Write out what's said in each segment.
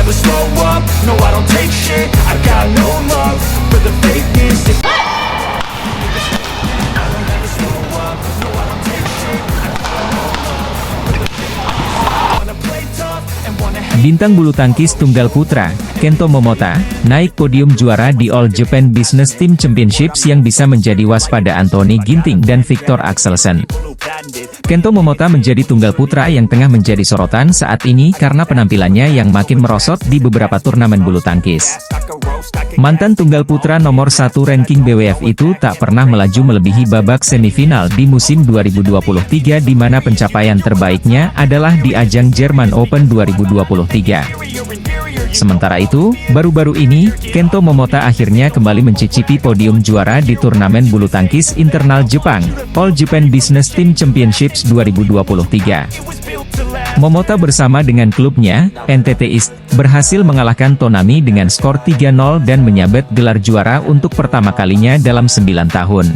never slow up, no I don't take shit. I got no love for the fakeness. Bintang bulu tangkis tunggal putra, Kento Momota, naik podium juara di All Japan Business Team Championships yang bisa menjadi waspada Anthony Ginting dan Victor Axelsen. Kento Momota menjadi tunggal putra yang tengah menjadi sorotan saat ini karena penampilannya yang makin merosot di beberapa turnamen bulu tangkis. Mantan tunggal putra nomor 1 ranking BWF itu tak pernah melaju melebihi babak semifinal di musim 2023 di mana pencapaian terbaiknya adalah di ajang German Open 2023. Sementara itu, baru-baru ini, Kento Momota akhirnya kembali mencicipi podium juara di turnamen bulu tangkis internal Jepang, All Japan Business Team Championships 2023. Momota bersama dengan klubnya, NTT East, berhasil mengalahkan Tonami dengan skor 3-0 dan menyabet gelar juara untuk pertama kalinya dalam 9 tahun.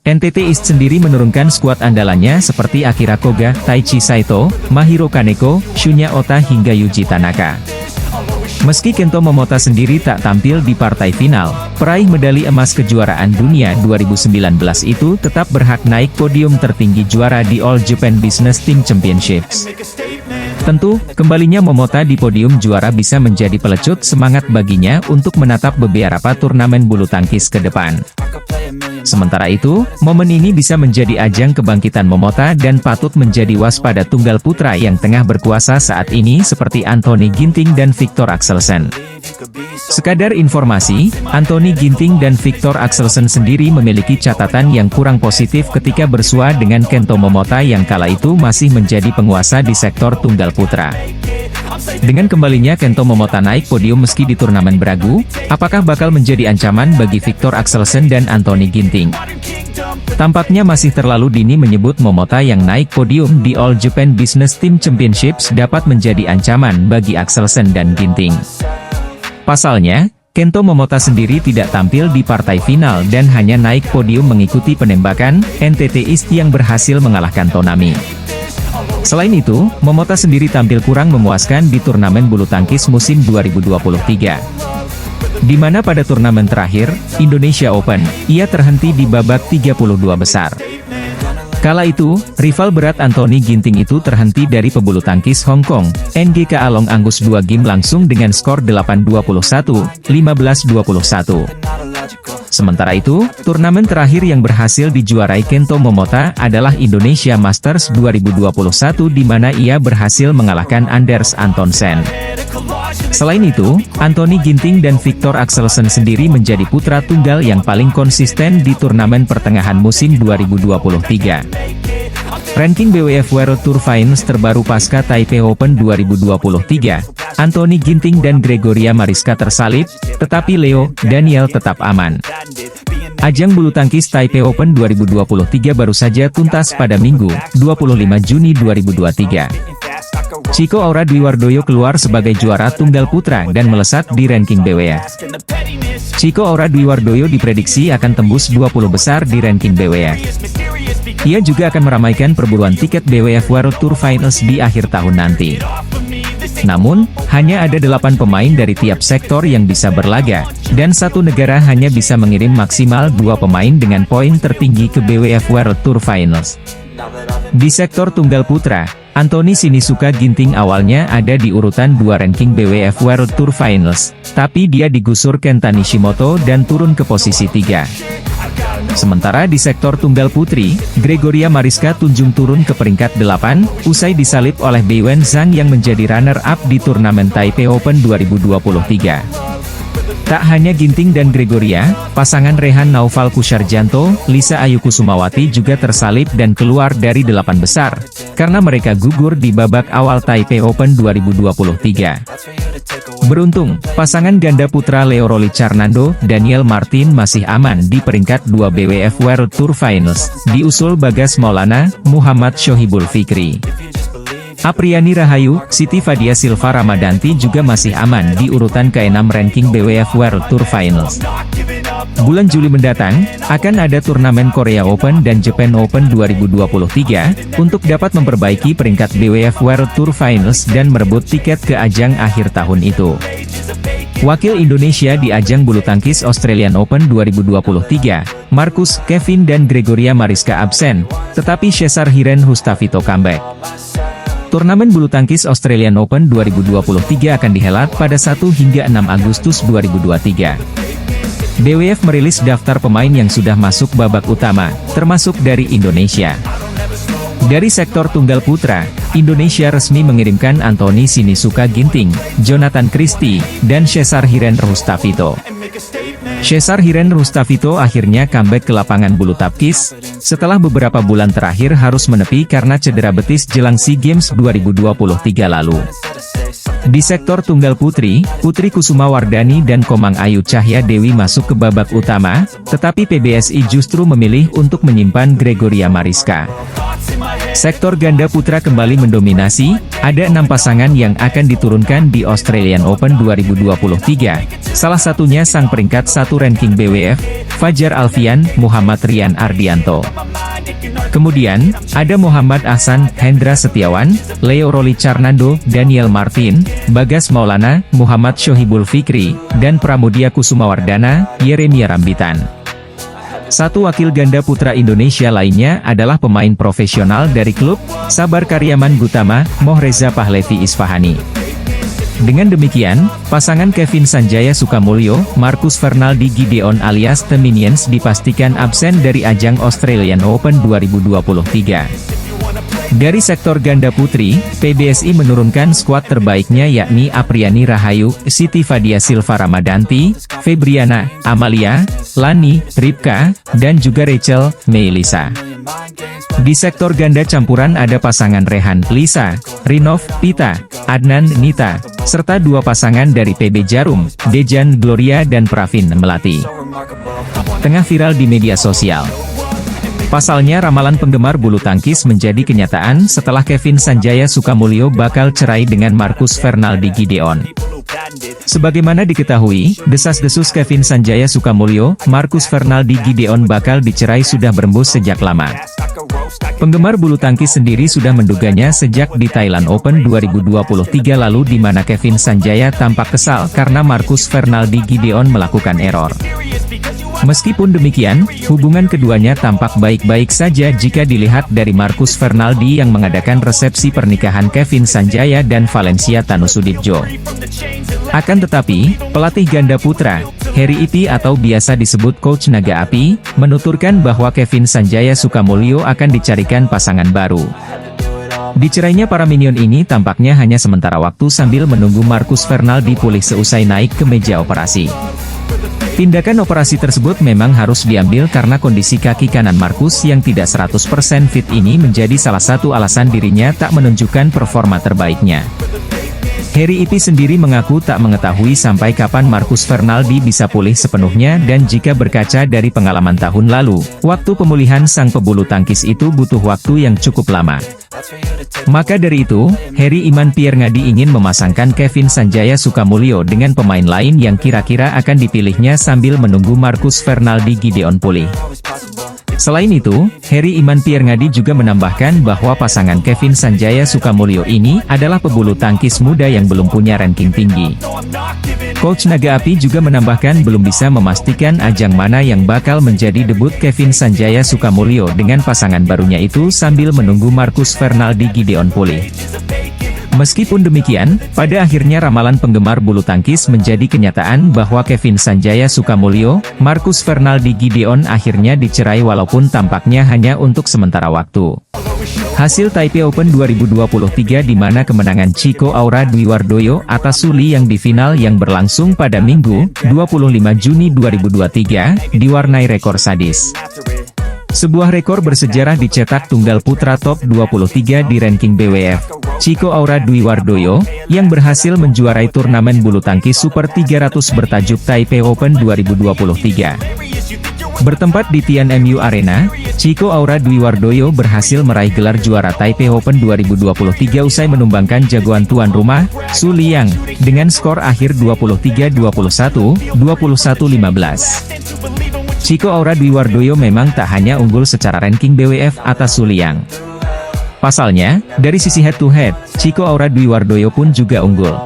NTT East sendiri menurunkan skuad andalannya seperti Akira Koga, Taichi Saito, Mahiro Kaneko, Shunya Ota hingga Yuji Tanaka. Meski Kento Momota sendiri tak tampil di partai final, peraih medali emas kejuaraan dunia 2019 itu tetap berhak naik podium tertinggi juara di All Japan Business Team Championships. Tentu, kembalinya Momota di podium juara bisa menjadi pelecut semangat baginya untuk menatap beberapa turnamen bulu tangkis ke depan. Sementara itu, momen ini bisa menjadi ajang kebangkitan Momota dan patut menjadi waspada tunggal putra yang tengah berkuasa saat ini seperti Anthony Ginting dan Victor Axelsen. Sekadar informasi, Anthony Ginting dan Victor Axelsen sendiri memiliki catatan yang kurang positif ketika bersua dengan Kento Momota yang kala itu masih menjadi penguasa di sektor tunggal putra. Dengan kembalinya Kento Momota naik podium meski di turnamen beragu, apakah bakal menjadi ancaman bagi Victor Axelsen dan Anthony Ginting? Tampaknya masih terlalu dini menyebut Momota yang naik podium di All Japan Business Team Championships dapat menjadi ancaman bagi Axelsen dan Ginting. Pasalnya, Kento Momota sendiri tidak tampil di partai final dan hanya naik podium mengikuti penembakan NTT East yang berhasil mengalahkan Tonami. Selain itu, Momota sendiri tampil kurang memuaskan di turnamen bulu tangkis musim 2023. Di mana pada turnamen terakhir, Indonesia Open, ia terhenti di babak 32 besar. Kala itu, rival berat Anthony Ginting itu terhenti dari pebulu tangkis Hong Kong, NGK Along Angus 2 game langsung dengan skor 8-21, 15-21. Sementara itu, turnamen terakhir yang berhasil dijuarai Kento Momota adalah Indonesia Masters 2021 di mana ia berhasil mengalahkan Anders Antonsen. Selain itu, Anthony Ginting dan Victor Axelsen sendiri menjadi putra tunggal yang paling konsisten di turnamen pertengahan musim 2023. Ranking BWF World Tour Finals terbaru pasca Taipei Open 2023, Anthony Ginting dan Gregoria Mariska tersalip, tetapi Leo Daniel tetap aman. Ajang bulu tangkis Taipei Open 2023 baru saja tuntas pada Minggu, 25 Juni 2023. Chico Aura Dwi Wardoyo keluar sebagai juara tunggal putra dan melesat di ranking BWF. Chico Aura Dwi Wardoyo diprediksi akan tembus 20 besar di ranking BWF. Ia juga akan meramaikan perburuan tiket BWF World Tour Finals di akhir tahun nanti. Namun, hanya ada 8 pemain dari tiap sektor yang bisa berlaga, dan satu negara hanya bisa mengirim maksimal 2 pemain dengan poin tertinggi ke BWF World Tour Finals. Di sektor tunggal putra, Anthony Sinisuka Ginting awalnya ada di urutan 2 ranking BWF World Tour Finals, tapi dia digusur Kenta Nishimoto dan turun ke posisi 3. Sementara di sektor tunggal putri, Gregoria Mariska Tunjung turun ke peringkat 8, usai disalip oleh Beiwen Zhang yang menjadi runner-up di turnamen Taipei Open 2023. Tak hanya Ginting dan Gregoria, pasangan Rehan Naufal Kusarjanto, Lisa Ayu Kusumawati juga tersalip dan keluar dari 8 besar, karena mereka gugur di babak awal Taipei Open 2023. Beruntung, pasangan ganda putra Leo Roli Carnando, Daniel Martin masih aman di peringkat 2 BWF World Tour Finals, diusul Bagas Maulana, Muhammad Shohibul Fikri. Apriani Rahayu, Siti Fadia Silva Ramadanti juga masih aman di urutan ke-6 ranking BWF World Tour Finals. Bulan Juli mendatang, akan ada turnamen Korea Open dan Japan Open 2023, untuk dapat memperbaiki peringkat BWF World Tour Finals dan merebut tiket ke ajang akhir tahun itu. Wakil Indonesia di ajang bulu tangkis Australian Open 2023, Marcus, Kevin dan Gregoria Mariska absen, tetapi Cesar Hiren Hustafito comeback. Turnamen bulu tangkis Australian Open 2023 akan dihelat pada 1 hingga 6 Agustus 2023. BWF merilis daftar pemain yang sudah masuk babak utama, termasuk dari Indonesia. Dari sektor tunggal putra, Indonesia resmi mengirimkan Anthony Sinisuka Ginting, Jonathan Christie, dan Cesar Hiren Hustafito. Cesar Hiren Hustafito akhirnya comeback ke lapangan bulu tangkis, setelah beberapa bulan terakhir harus menepi karena cedera betis jelang SEA Games 2023 lalu. Di sektor tunggal putri, Putri Kusuma Wardani dan Komang Ayu Cahya Dewi masuk ke babak utama, tetapi PBSI justru memilih untuk menyimpan Gregoria Mariska. Sektor ganda putra kembali mendominasi, ada 6 pasangan yang akan diturunkan di Australian Open 2023, salah satunya sang peringkat 1 ranking BWF, Fajar Alfian, Muhammad Rian Ardianto. Kemudian, ada Muhammad Ahsan, Hendra Setiawan, Leo Roli Carnando, Daniel Martin, Bagas Maulana, Muhammad Shohibul Fikri, dan Pramudia Kusumawardana, Yeremia Rambitan. Satu wakil ganda putra Indonesia lainnya adalah pemain profesional dari klub Sabar Karyaman Gutama, Mohreza Pahlevi Isfahani. Dengan demikian, pasangan Kevin Sanjaya Sukamulyo, Marcus Fernaldi Gideon alias The Minions dipastikan absen dari ajang Australian Open 2023. Dari sektor ganda putri, PBSI menurunkan skuad terbaiknya yakni Apriani Rahayu, Siti Fadia Silva Ramadanti, Febriana, Amalia, Lani, Ripka, dan juga Rachel, Meilisa. Di sektor ganda campuran ada pasangan Rehan, Lisa, Rinov, Pita, Adnan, Nita, serta 2 pasangan dari PB Jarum, Dejan Gloria dan Pravin Melati. Tengah viral di media sosial. Pasalnya ramalan penggemar bulu tangkis menjadi kenyataan setelah Kevin Sanjaya Sukamulyo bakal cerai dengan Marcus Fernaldi Gideon. Sebagaimana diketahui, desas-desus Kevin Sanjaya Sukamulyo, Marcus Fernaldi Gideon bakal dicerai sudah berembus sejak lama. Penggemar bulu tangkis sendiri sudah menduganya sejak di Thailand Open 2023 lalu di mana Kevin Sanjaya tampak kesal karena Marcus Fernaldi Gideon melakukan error. Meskipun demikian, hubungan keduanya tampak baik-baik saja jika dilihat dari Marcus Fernaldi yang mengadakan resepsi pernikahan Kevin Sanjaya dan Valencia Tanusudibjo. Akan tetapi, pelatih ganda putra, Harry Ipi atau biasa disebut Coach Naga Api, menuturkan bahwa Kevin Sanjaya Sukamulyo akan dicarikan pasangan baru. Dicerainya para minion ini tampaknya hanya sementara waktu sambil menunggu Marcus Fernaldi pulih seusai naik ke meja operasi. Tindakan operasi tersebut memang harus diambil karena kondisi kaki kanan Marcus yang tidak 100% fit ini menjadi salah satu alasan dirinya tak menunjukkan performa terbaiknya. Harry Ipi sendiri mengaku tak mengetahui sampai kapan Marcus Fernaldi bisa pulih sepenuhnya dan jika berkaca dari pengalaman tahun lalu, waktu pemulihan sang pebulu tangkis itu butuh waktu yang cukup lama. Maka dari itu, Harry Iman Pierre Ngadi ingin memasangkan Kevin Sanjaya Sukamulyo dengan pemain lain yang kira-kira akan dipilihnya sambil menunggu Marcus Fernaldi Gideon pulih. Selain itu, Harry Iman Pierre Ngadi juga menambahkan bahwa pasangan Kevin Sanjaya Sukamulyo ini adalah pebulu tangkis muda yang belum punya ranking tinggi. Coach Naga Api juga menambahkan belum bisa memastikan ajang mana yang bakal menjadi debut Kevin Sanjaya Sukamulyo dengan pasangan barunya itu sambil menunggu Marcus Fernaldi Gideon pulih. Meskipun demikian, pada akhirnya ramalan penggemar bulu tangkis menjadi kenyataan bahwa Kevin Sanjaya Sukamulyo, Marcus Fernaldi Gideon akhirnya dicerai walaupun tampaknya hanya untuk sementara waktu. Hasil Taipei Open 2023 di mana kemenangan Chico Aura Dwi Wardoyo atas Suli yang di final yang berlangsung pada Minggu, 25 Juni 2023, diwarnai rekor sadis. Sebuah rekor bersejarah dicetak tunggal putra top 23 di ranking BWF. Chico Aura Dwi Wardoyo, yang berhasil menjuarai turnamen bulu tangkis Super 300 bertajuk Taipei Open 2023. Bertempat di Tianmu Arena, Chico Aura Dwi Wardoyo berhasil meraih gelar juara Taipei Open 2023 usai menumbangkan jagoan tuan rumah, Su Liang, dengan skor akhir 23-21, 21-15. Chico Aura Dwi Wardoyo memang tak hanya unggul secara ranking BWF atas Su Liang. Pasalnya, dari sisi head-to-head, Chico Aura Dwi Wardoyo pun juga unggul.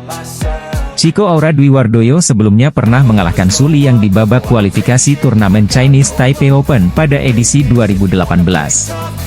Chico Aura Dwi Wardoyo sebelumnya pernah mengalahkan Su Liang di babak kualifikasi turnamen Chinese Taipei Open pada edisi 2018.